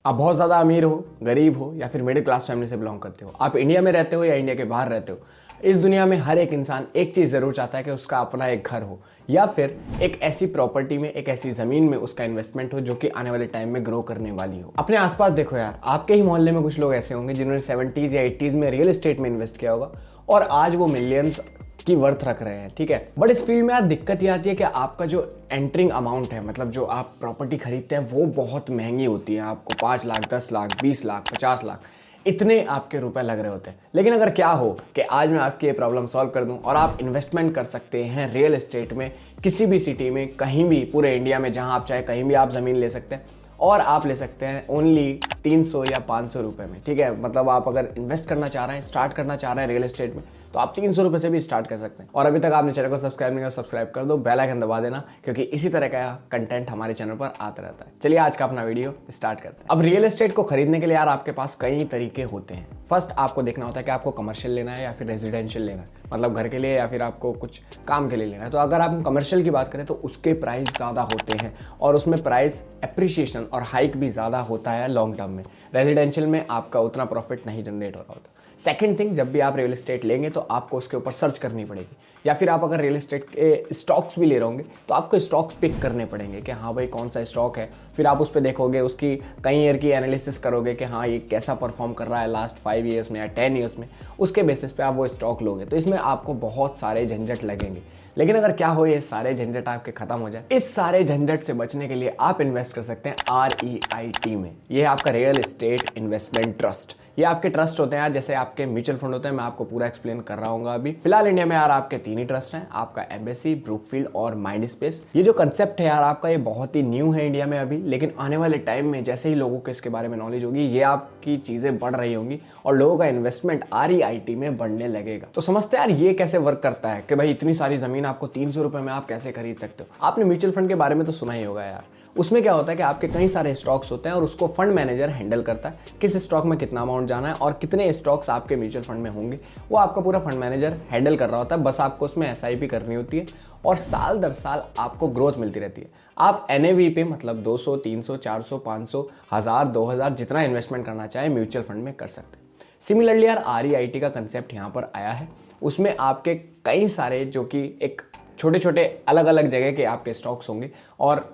आप बहुत ज़्यादा अमीर हो, गरीब हो या फिर मिडिल क्लास फैमिली से बिलोंग करते हो, आप इंडिया में रहते हो या इंडिया के बाहर रहते हो, इस दुनिया में हर एक इंसान एक चीज़ ज़रूर चाहता है कि उसका अपना एक घर हो या फिर एक ऐसी प्रॉपर्टी में, एक ऐसी ज़मीन में उसका इन्वेस्टमेंट हो जो कि आने वाले टाइम में ग्रो करने वाली हो। अपने आसपास देखो यार, आपके ही मोहल्ले में कुछ लोग ऐसे होंगे जिन्होंने 70s या 80s में रियल एस्टेट में इन्वेस्ट किया होगा और आज वो मिलियंस की वर्थ रख रहे हैं, ठीक है। बट इस फील्ड में यार दिक्कत ये आती है कि आपका जो एंटरिंग अमाउंट है, मतलब जो आप प्रॉपर्टी खरीदते हैं, वो बहुत महंगी होती है। आपको 5 लाख, 10 लाख, 20 लाख, 50 लाख इतने आपके रुपए लग रहे होते हैं। लेकिन अगर क्या हो कि आज मैं आपकी ये प्रॉब्लम सॉल्व कर दूं और आप इन्वेस्टमेंट कर सकते हैं रियल एस्टेट में, किसी भी सिटी में, कहीं भी पूरे इंडिया में, जहां आप चाहे कहीं भी आप ज़मीन ले सकते हैं और आप ले सकते हैं ओनली 300 या 500 रुपये में, ठीक है। मतलब आप अगर इन्वेस्ट करना चाह रहे हैं, स्टार्ट करना चाह रहे हैं रियल एस्टेट में, तो आप 300 रुपये से भी स्टार्ट कर सकते हैं। और अभी तक आपने चैनल को सब्सक्राइब नहीं किया, सब्सक्राइब कर दो, बेल आइकन दबा देना, क्योंकि इसी तरह का कंटेंट हमारे चैनल पर आता रहता है। चलिए आज का अपना वीडियो स्टार्ट करते हैं। अब रियल एस्टेट को खरीदने के लिए यार आपके पास कई तरीके होते हैं। फर्स्ट आपको देखना होता है कि आपको कमर्शियल लेना है या फिर रेजिडेंशियल लेना है, मतलब घर के लिए या फिर आपको कुछ काम के लिए लेना है। तो अगर आप कमर्शियल की बात करें तो उसके प्राइस ज़्यादा होते हैं और उसमें प्राइस एप्रिसिएशन और हाइक भी ज़्यादा होता है लॉन्ग टर्म में। रेजिडेंशियल में आपका उतना प्रॉफिट नहीं जनरेट हो रहा होता। सेकंड थिंग, जब भी आप रियल एस्टेट लेंगे तो आपको उसके ऊपर सर्च करनी पड़ेगी, या फिर आप अगर रियल एस्टेट के स्टॉक्स भी ले रहे होंगे तो आपको स्टॉक्स पिक करने पड़ेंगे कि हाँ भाई कौन सा स्टॉक है। फिर आप उस पर देखोगे, उसकी कई ईयर की एनालिसिस करोगे कि हाँ ये कैसा परफॉर्म कर रहा है लास्ट 5 ईयर्स में या 10 ईयर्स में, उसके बेसिस पे आप वो स्टॉक लोगे। तो इसमें आपको बहुत सारे झंझट लगेंगे। लेकिन अगर क्या हो, ये सारे झंझट आपके खत्म हो जाए, इस सारे झंझट से बचने के लिए आप इन्वेस्ट कर सकते हैं REIT में। ये है आपका रियल एस्टेट इन्वेस्टमेंट ट्रस्ट। ये आपके ट्रस्ट होते हैं यार, जैसे आपके म्यूचुअल फंड होते हैं। मैं आपको पूरा एक्सप्लेन कर रहा हूँ अभी। फिलहाल इंडिया में यार आपके 3 ही ट्रस्ट हैं, आपका एम्बेसी, ब्रूकफील्ड और माइंडस्पेस। ये जो कंसेप्ट है यार आपका, ये बहुत ही न्यू है इंडिया में अभी, लेकिन आने वाले टाइम में जैसे ही लोगों को इसके बारे में नॉलेज होगी, ये आपकी चीज़ें बढ़ रही होंगी और लोगों का इन्वेस्टमेंट REIT में बढ़ने लगेगा। तो समझते हैं यार ये कैसे वर्क करता है कि भाई इतनी सारी ज़मीन आपको 300 रुपये में आप कैसे खरीद सकते हो। आपने म्यूचुअल फंड के बारे में तो सुना ही होगा यार। उसमें क्या होता है कि आपके कई सारे स्टॉक्स होते हैं और उसको फंड मैनेजर हैंडल करता है। किस स्टॉक में कितना अमाउंट जाना है और कितने स्टॉक्स आपके म्यूचुअल फंड में होंगे, वो आपका पूरा फंड मैनेजर हैंडल कर रहा होता है। बस आपको उसमें SIP करनी होती है और साल दर साल आपको ग्रोथ मिलती रहती है। आप NAV पे, मतलब 200, 300, 400, 500, 1000, 2000 जितना इन्वेस्टमेंट करना चाहे म्यूचुअल फंड में कर सकते हैं। सिमिलरली यार REIT का कंसेप्ट यहाँ पर आया है। उसमें आपके कई सारे जो कि एक छोटे छोटे अलग अलग जगह के आपके स्टॉक्स होंगे और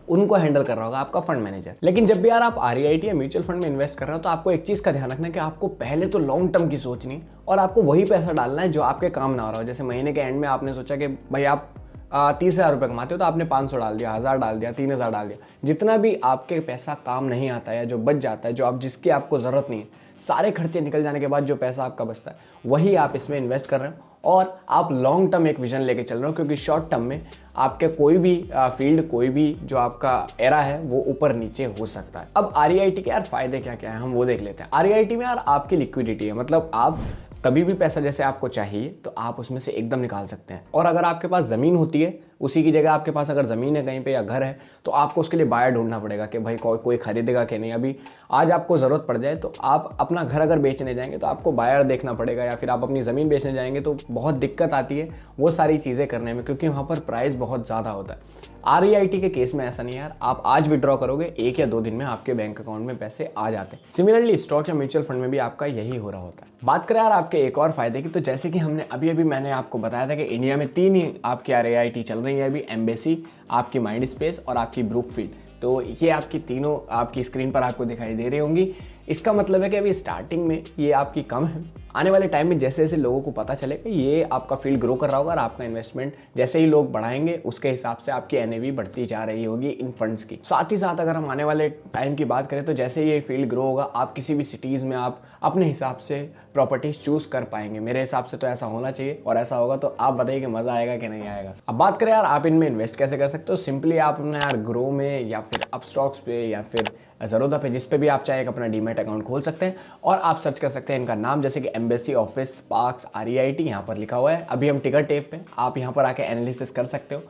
उनको हैंडल कर रहा होगा आपका फंड मैनेजर। लेकिन जब भी यार आप REIT या म्यूचुअल फंड में इन्वेस्ट कर रहे हो तो आपको एक चीज़ का ध्यान रखना है कि आपको पहले तो लॉन्ग टर्म की सोचनी और आपको वही पैसा डालना है जो आपके काम ना हो रहा हो। जैसे महीने के एंड में आपने सोचा कि भाई आप 30,000 रुपये कमाते हो तो आपने 500 डाल दिया, 1000 डाल दिया, 3000 डाल दिया। जितना भी आपके पैसा काम नहीं आता है या जो बच जाता है, जो आप जिसकी आपको ज़रूरत नहीं है, सारे खर्चे निकल जाने के बाद जो पैसा आपका बचता है, वही आप इसमें इन्वेस्ट कर रहे हो और आप लॉन्ग टर्म एक विजन लेके चल रहे हो। क्योंकि शॉर्ट टर्म में आपके कोई भी फील्ड, कोई भी जो आपका एरा है, वो ऊपर नीचे हो सकता है। अब REIT के यार फायदे क्या क्या है, हम वो देख लेते हैं। REIT में यार आपकी लिक्विडिटी है, मतलब आप कभी भी पैसा जैसे आपको चाहिए तो आप उसमें से एकदम निकाल सकते हैं। और अगर आपके पास ज़मीन होती है, उसी की जगह आपके पास अगर ज़मीन है कहीं पे या घर है, तो आपको उसके लिए बायर ढूंढना पड़ेगा कि भाई कोई खरीदेगा कि नहीं। अभी आज आपको ज़रूरत पड़ जाए तो आप अपना घर अगर बेचने जाएंगे तो आपको बायर देखना पड़ेगा, या फिर आप अपनी ज़मीन बेचने जाएंगे तो बहुत दिक्कत आती है वो सारी चीज़ें करने में, क्योंकि वहाँ पर प्राइस बहुत ज़्यादा होता है। REIT के केस में ऐसा नहीं है यार, आप आज विड्रॉ करोगे 1 या 2 दिन में आपके बैंक अकाउंट में पैसे आ जाते हैं। सिमिलरली स्टॉक या म्यूचुअल फंड में भी आपका यही हो रहा होता है। बात करें यार आपके एक और फायदे की, तो जैसे कि हमने अभी मैंने आपको बताया था कि इंडिया में 3 ही आपकी REIT चल रही है अभी, एम्बेसी, आपकी माइंडस्पेस और आपकी ब्रूकफील्ड। तो ये आपकी तीनों आपकी स्क्रीन पर आपको दिखाई दे रही होंगी। इसका मतलब है कि अभी स्टार्टिंग में ये आपकी कम है। आने वाले टाइम में जैसे जैसे लोगों को पता चले कि ये आपका फील्ड ग्रो कर रहा होगा और आपका इन्वेस्टमेंट जैसे ही लोग बढ़ाएंगे, उसके हिसाब से आपकी NAV बढ़ती जा रही होगी इन फंड्स की। साथ ही साथ अगर हम आने वाले टाइम की बात करें तो जैसे ये फील्ड ग्रो होगा, आप किसी भी सिटीज़ में आप अपने हिसाब से प्रॉपर्टीज चूज़ कर पाएंगे। मेरे हिसाब से तो ऐसा होना चाहिए, और ऐसा होगा तो आप बताइए कि मज़ा आएगा कि नहीं आएगा। अब बात करें यार आप इनमें इन्वेस्ट कैसे कर सकते हो। सिंपली आप अपना यार ग्रो में या फिर अपस्टॉक्स पे या फिर ज़रूरत पे, जिस पे भी आप चाहे एक अपना डीमैट अकाउंट खोल सकते हैं और आप सर्च कर सकते हैं इनका नाम, जैसे कि एम्बेसी ऑफिस स्पार्क्स REIT यहाँ पर लिखा हुआ है। अभी हम टिकर टेप पे, आप यहाँ पर आके एनालिसिस कर सकते हो।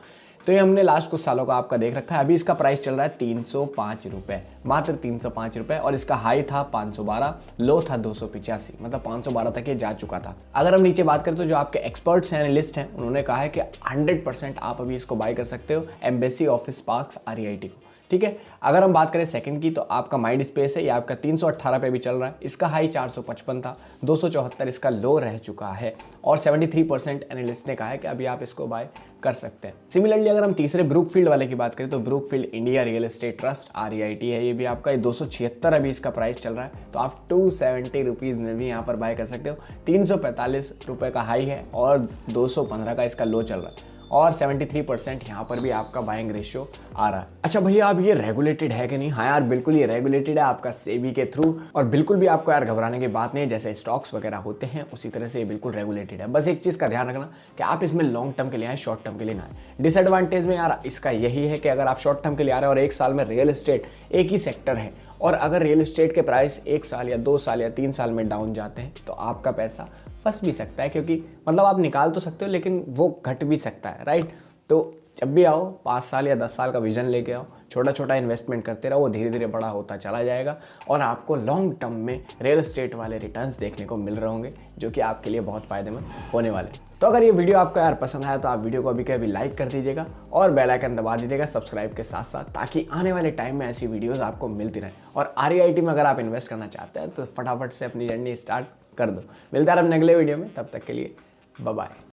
तो ये हमने लास्ट कुछ सालों का आपका देख रखा है। अभी इसका प्राइस चल रहा है 305 रुपये, मात्र 305 रुपये, और इसका हाई था 512, लो था 285, मतलब 512 तक ये जा चुका था। अगर हम नीचे बात करें तो जो आपके एक्सपर्ट्स हैं, एनालिस्ट हैं, उन्होंने कहा है कि 100% आप अभी इसको बाय कर सकते हो, एम्बेसी ऑफिस स्पार्क्स REIT को। ठीक है। अगर हम बात करें सेकंड की, तो आपका माइंड स्पेस है, ये आपका 318 पे भी चल रहा है। इसका हाई 455 था, 274 इसका लो रह चुका है और 73% एनालिस्ट ने कहा है कि अभी आप इसको बाय कर सकते हैं। सिमिलरली अगर हम तीसरे ब्रूकफील्ड वाले की बात करें, तो Brookfield India real estate trust REIT है, ये भी आपका 276 अभी इसका प्राइस चल रहा है, तो आप 270 रुपीज़ में भी यहाँ पर बाय कर सकते हो। 345 रुपये का हाई है और 215 का इसका लो चल रहा है और 73% यहाँ पर भी आपका बाइंग रेशियो आ रहा है। अच्छा भैया, अब ये रेगुलेटेड है कि नहीं? हाँ यार, बिल्कुल ये रेगुलेटेड है आपका सेबी के थ्रू, और बिल्कुल भी आपको यार घबराने की बात नहीं है। जैसे स्टॉक्स वगैरह होते हैं उसी तरह से ये बिल्कुल रेगुलेटेड है। बस एक चीज़ का ध्यान रखना कि आप इसमें लॉन्ग टर्म के लिए आए, शॉर्ट टर्म के लिए ना आए। डिसएडवांटेज में यार इसका यही है कि अगर आप शॉर्ट टर्म के लिए आ रहे हैं और एक साल में रियल एस्टेट एक ही सेक्टर है, और अगर रियल एस्टेट के प्राइस 1 साल या 2 साल या 3 साल में डाउन जाते हैं, तो आपका पैसा फंस भी सकता है, क्योंकि मतलब आप निकाल तो सकते हो लेकिन वो घट भी सकता है, राइट। तो जब भी आओ 5 साल या 10 साल का विजन लेके आओ, छोटा छोटा इन्वेस्टमेंट करते रहो, वो धीरे धीरे बड़ा होता चला जाएगा और आपको लॉन्ग टर्म में रियल एस्टेट वाले रिटर्न्स देखने को मिल रहे होंगे, जो कि आपके लिए बहुत फायदेमंद होने वाले हैं। तो अगर ये वीडियो आपको यार पसंद आया तो आप वीडियो को अभी के अभी लाइक कर दीजिएगा और बेल आइकन दबा दीजिएगा सब्सक्राइब के साथ साथ, ताकि आने वाले टाइम में ऐसी वीडियोज़ आपको मिलती रहें। और REIT में अगर आप इन्वेस्ट करना चाहते हैं तो फटाफट से अपनी जर्नी स्टार्ट कर दो। मिलता है अपने अगले वीडियो में, तब तक के लिए बाय बाय।